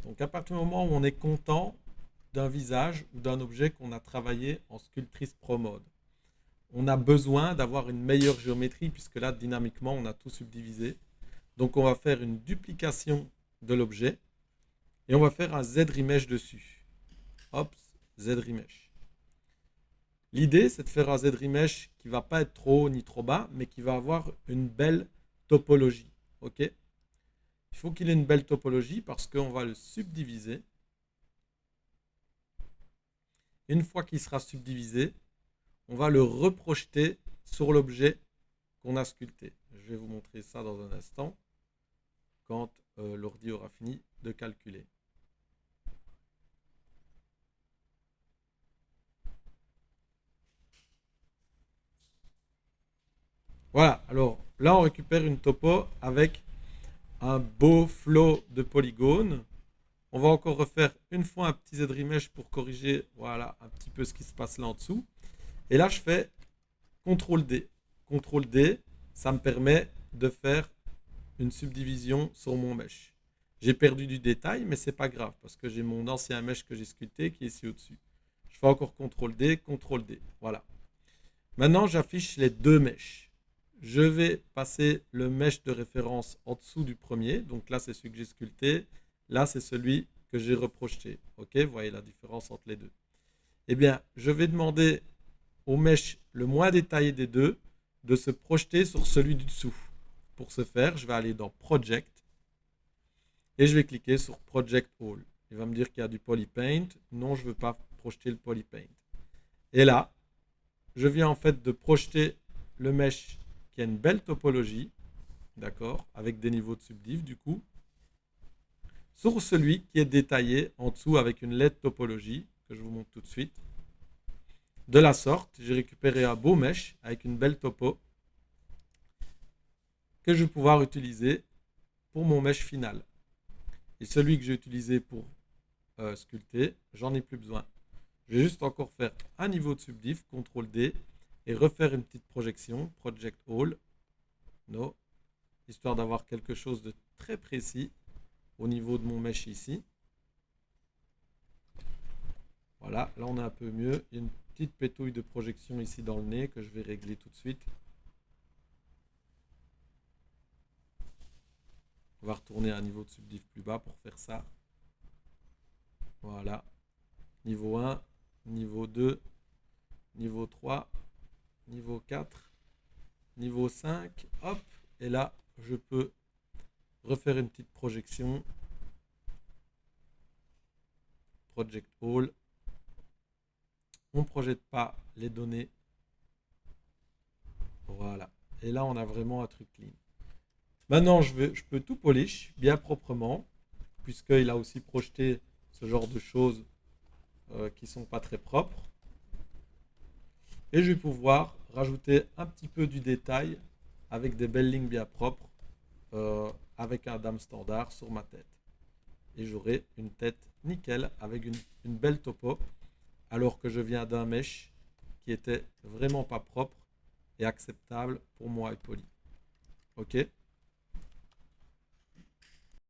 Donc à partir du moment où on est content d'un visage ou d'un objet qu'on a travaillé en Sculptris Pro Mode, on a besoin d'avoir une meilleure géométrie puisque là, dynamiquement, on a tout subdivisé. Donc on va faire une duplication de l'objet et on va faire un Z-remesh dessus. Hop, Z-remesh. L'idée, c'est de faire un Z-remesh qui ne va pas être trop haut ni trop bas, mais qui va avoir une belle topologie. Ok. Il faut qu'il ait une belle topologie parce qu'on va le subdiviser. Une fois qu'il sera subdivisé, on va le reprojeter sur l'objet qu'on a sculpté. Je vais vous montrer ça dans un instant, quand l'ordi aura fini de calculer. Voilà, alors là on récupère une topo avec un beau flow de polygones. On va encore refaire une fois un petit Z-remesh pour corriger, voilà, un petit peu ce qui se passe là en dessous. Et là je fais CTRL D. CTRL D, ça me permet de faire une subdivision sur mon mesh. J'ai perdu du détail, mais c'est pas grave parce que j'ai mon ancien mesh que j'ai sculpté qui est ici au-dessus. Je fais encore CTRL D, CTRL D. Voilà. Maintenant, j'affiche les deux meshs. Je vais passer le mesh de référence en dessous du premier. Donc là, c'est celui que j'ai sculpté. Là, c'est celui que j'ai reprojeté. Ok, vous voyez la différence entre les deux. Eh bien, je vais demander au mesh le moins détaillé des deux de se projeter sur celui du dessous. Pour ce faire, je vais aller dans Project et je vais cliquer sur Project All. Il va me dire qu'il y a du Polypaint. Non, je ne veux pas projeter le Polypaint. Et là, je viens en fait de projeter le mesh qui a une belle topologie, d'accord, avec des niveaux de subdiv du coup, sur celui qui est détaillé en dessous avec une LED topologie, que je vous montre tout de suite. De la sorte, j'ai récupéré un beau mesh avec une belle topo que je vais pouvoir utiliser pour mon mesh final. Et celui que j'ai utilisé pour sculpter, j'en ai plus besoin. Je vais juste encore faire un niveau de subdiv, CTRL D, et refaire une petite projection, Project All, no, histoire d'avoir quelque chose de très précis au niveau de mon mesh ici. Voilà, là on est un peu mieux. Il y a une petite pétouille de projection ici dans le nez que je vais régler tout de suite. On va retourner à un niveau de subdiv plus bas pour faire ça. Voilà. Niveau 1, niveau 2, niveau 3, niveau 4, niveau 5. Hop. Et là, je peux refaire une petite projection. Project All. On ne projette pas les données. Voilà. Et là, on a vraiment un truc clean. Maintenant, je peux tout polish bien proprement, puisqu'il a aussi projeté ce genre de choses qui ne sont pas très propres. Et je vais pouvoir rajouter un petit peu du détail avec des belles lignes bien propres, avec un dame standard sur ma tête. Et j'aurai une tête nickel avec une belle topo, alors que je viens d'un mesh qui était vraiment pas propre et acceptable pour moi et poli. Ok.